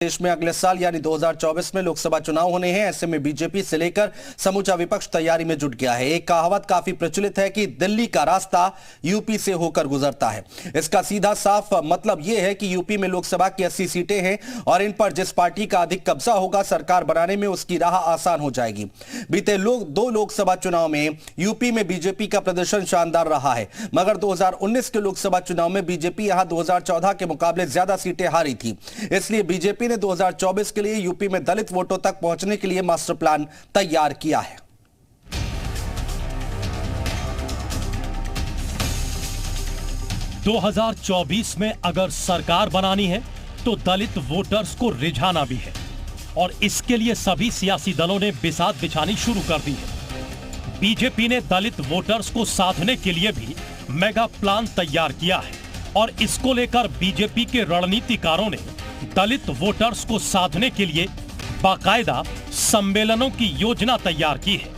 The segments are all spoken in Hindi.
देश में अगले साल यानी 2024 में लोकसभा चुनाव होने हैं। ऐसे में बीजेपी से लेकर समूचा विपक्ष तैयारी में जुट गया है। एक कहावत काफी प्रचलित है कि दिल्ली का रास्ता यूपी से होकर गुजरता है। इसका सीधा साफ मतलब यह है कि यूपी में लोकसभा की 80 सीटें हैं और इन पर जिस पार्टी का अधिक कब्जा होगा, सरकार बनाने में उसकी राह आसान हो जाएगी। बीते दो लोकसभा चुनाव में यूपी में बीजेपी का प्रदर्शन शानदार रहा है, मगर 2019 के लोकसभा चुनाव में बीजेपी यहां 2014 के मुकाबले ज्यादा सीटें हारी थी। इसलिए बीजेपी ने 2024 के लिए यूपी में दलित वोटों तक पहुंचने के लिए मास्टर प्लान तैयार किया है। दो 2024 में अगर सरकार बनानी है तो दलित वोटर्स को रिझाना भी है और इसके लिए सभी सियासी दलों ने बिसात बिछानी शुरू कर दी है। बीजेपी ने दलित वोटर्स को साधने के लिए भी मेगा प्लान तैयार किया है और इसको लेकर बीजेपी के रणनीतिकारों ने दलित वोटर्स को साधने के लिए बाकायदा सम्मेलनों की योजना तैयार की है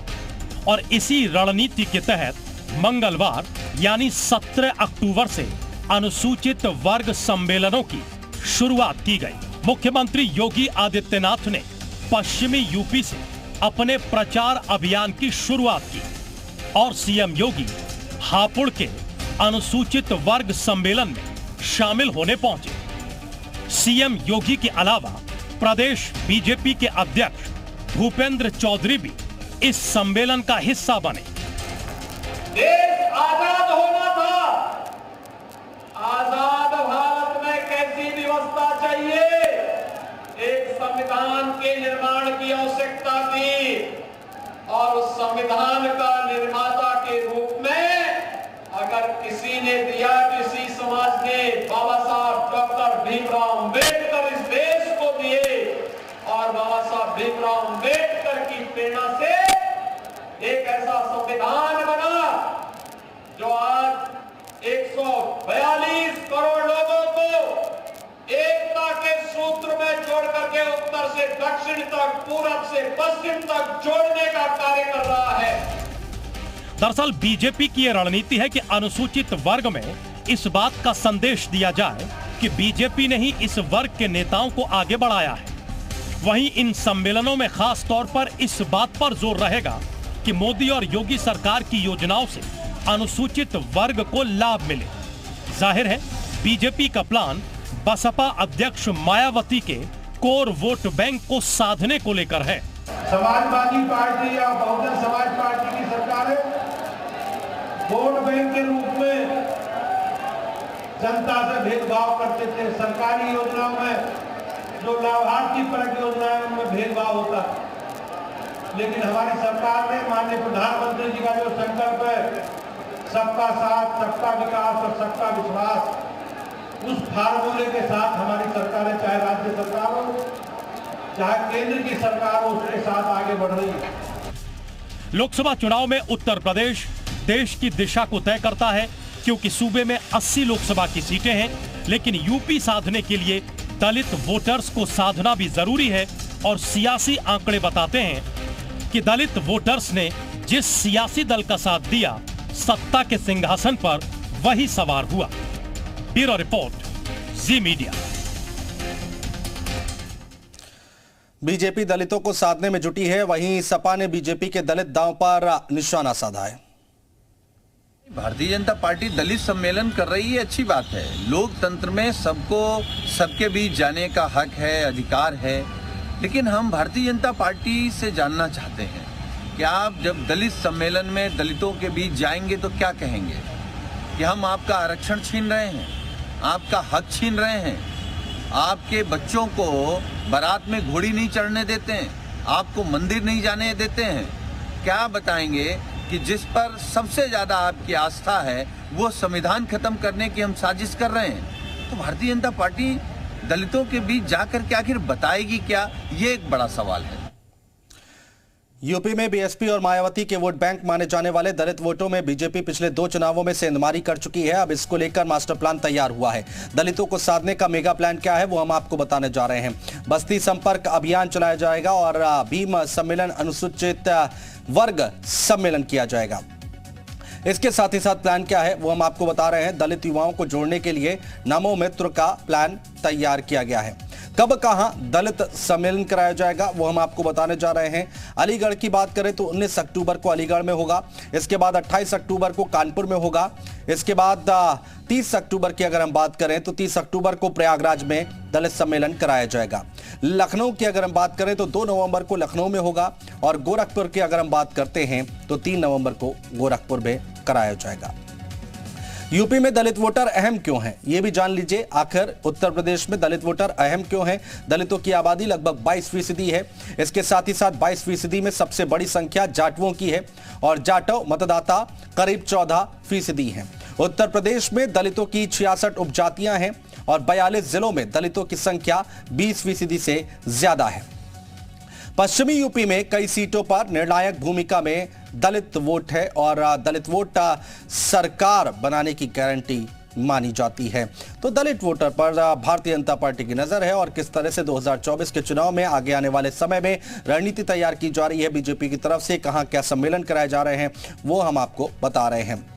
और इसी रणनीति के तहत मंगलवार यानी 17 अक्टूबर से अनुसूचित वर्ग सम्मेलनों की शुरुआत की गई। मुख्यमंत्री योगी आदित्यनाथ ने पश्चिमी यूपी से अपने प्रचार अभियान की शुरुआत की और सीएम योगी हापुड़ के अनुसूचित वर्ग सम्मेलन में शामिल होने पहुंचे। सीएम योगी के अलावा प्रदेश बीजेपी के अध्यक्ष भूपेंद्र चौधरी भी इस सम्मेलन का हिस्सा बने। देश आजाद होना था, आजाद भारत में कैसी व्यवस्था चाहिए, एक संविधान के निर्माण की आवश्यकता थी और उस संविधान का निर्माता के रूप में अगर किसी ने दिया, किसी समाज ने बाबा साहब डॉक्टर भीमराव अंबेडकर इस देश को दिए और बाबा साहब भीमराव अंबेडकर की प्रेरणा से एक ऐसा संविधान बना जो आज 142 करोड़ लोगों को एकता के सूत्र में जोड़ करके उत्तर से दक्षिण तक, पूरब से पश्चिम तक जोड़ने का कार्य कर रहा है। दरअसल बीजेपी की यह रणनीति है कि अनुसूचित वर्ग में इस बात का संदेश दिया जाए कि बीजेपी ने ही इस वर्ग के नेताओं को आगे बढ़ाया है। वहीं इन सम्मेलनों में खास तौर पर इस बात पर जोर रहेगा कि मोदी और योगी सरकार की योजनाओं से अनुसूचित वर्ग को लाभ मिले। जाहिर है बीजेपी का प्लान बसपा अध्यक्ष मायावती के कोर वोट बैंक को साधने को लेकर है। समाजवादी पार्टी या बहुजन समाज पार्टी की सरकारें वोट बैंक के रूप में जनता से भेदभाव करते थे। सरकारी योजनाओं में जो लाभार्थी परक योजनाएं उनमें भेदभाव होता, लेकिन हमारी सरकार ने माननीय प्रधानमंत्री जी का जो संकल्प है, सबका साथ, सबका विकास और सबका विश्वास, उस फार्मूले के साथ हमारी सरकारें, चाहे राज्य सरकार हो चाहे केंद्र की सरकार हो, उसके साथ आगे बढ़ रही है। लोकसभा चुनाव में उत्तर प्रदेश देश की दिशा को तय करता है क्योंकि सूबे में 80 लोकसभा की सीटें हैं, लेकिन यूपी साधने के लिए दलित वोटर्स को साधना भी जरूरी है और सियासी आंकड़े बताते हैं कि दलित वोटर्स ने जिस सियासी दल का साथ दिया, सत्ता के सिंहासन पर वही सवार हुआ। ब्यूरो रिपोर्ट, जी मीडिया। बीजेपी दलितों को साधने में जुटी है, वहीं सपा ने बीजेपी के दलित दांव पर निशाना साधा है। भारतीय जनता पार्टी दलित सम्मेलन कर रही है, अच्छी बात है। लोकतंत्र में सबको सबके बीच जाने का हक है, अधिकार है, लेकिन हम भारतीय जनता पार्टी से जानना चाहते हैं कि आप जब दलित सम्मेलन में दलितों के बीच जाएंगे तो क्या कहेंगे? कि हम आपका आरक्षण छीन रहे हैं, आपका हक छीन रहे हैं, आपके बच्चों को बारात में घोड़ी नहीं चढ़ने देते हैं, आपको मंदिर नहीं जाने देते हैं। क्या बताएंगे कि जिस पर सबसे ज्यादा आपकी आस्था है वो संविधान खत्म करने की हम साजिश कर रहे हैं? तो भारतीय जनता पार्टी दलितों के बीच जाकर के आखिर बताएगी क्या, ये एक बड़ा सवाल है। यूपी में बीएसपी और मायावती के वोट बैंक माने जाने वाले दलित वोटों में बीजेपी पिछले 2 चुनावों में सेंधमारी कर चुकी है। अब इसको लेकर मास्टर प्लान तैयार हुआ है। दलितों को साधने का मेगा प्लान क्या है वो हम आपको बताने जा रहे हैं। बस्ती संपर्क अभियान चलाया जाएगा और भीम सम्मेलन, अनुसूचित वर्ग सम्मेलन किया जाएगा। इसके साथ ही साथ प्लान क्या है वो हम आपको बता रहे हैं। दलित युवाओं को जोड़ने के लिए नमो मित्र का प्लान तैयार किया गया है। कब कहां दलित सम्मेलन कराया जाएगा वो हम आपको बताने जा रहे हैं। अलीगढ़ की बात करें तो 19 अक्टूबर को अलीगढ़ में होगा, इसके बाद 28 अक्टूबर को कानपुर में होगा, इसके बाद 30 अक्टूबर की अगर हम बात करें तो 30 अक्टूबर को प्रयागराज में दलित सम्मेलन कराया जाएगा। लखनऊ की अगर हम बात करें तो 2 नवंबर को लखनऊ में होगा और गोरखपुर की अगर हम बात करते हैं तो 3 नवंबर को गोरखपुर में कराया जाएगा। यूपी में दलित वोटर अहम क्यों हैं, ये भी जान लीजिए। आखिर उत्तर प्रदेश में दलित वोटर अहम क्यों हैं? दलितों की आबादी लगभग 22% है। इसके साथ ही साथ 22% में सबसे बड़ी संख्या जाटवों की है और जाटव मतदाता करीब 14% हैं। उत्तर प्रदेश में दलितों की 66 उपजातियां हैं और 42 जिलों में दलितों की संख्या 20% से ज्यादा है। पश्चिमी यूपी में कई सीटों पर निर्णायक भूमिका में दलित वोट है और दलित वोट सरकार बनाने की गारंटी मानी जाती है। तो दलित वोटर पर भारतीय जनता पार्टी की नजर है और किस तरह से 2024 के चुनाव में आगे आने वाले समय में रणनीति तैयार की जा रही है बीजेपी की तरफ से, कहां क्या सम्मेलन कराए जा रहे हैं वो हम आपको बता रहे हैं।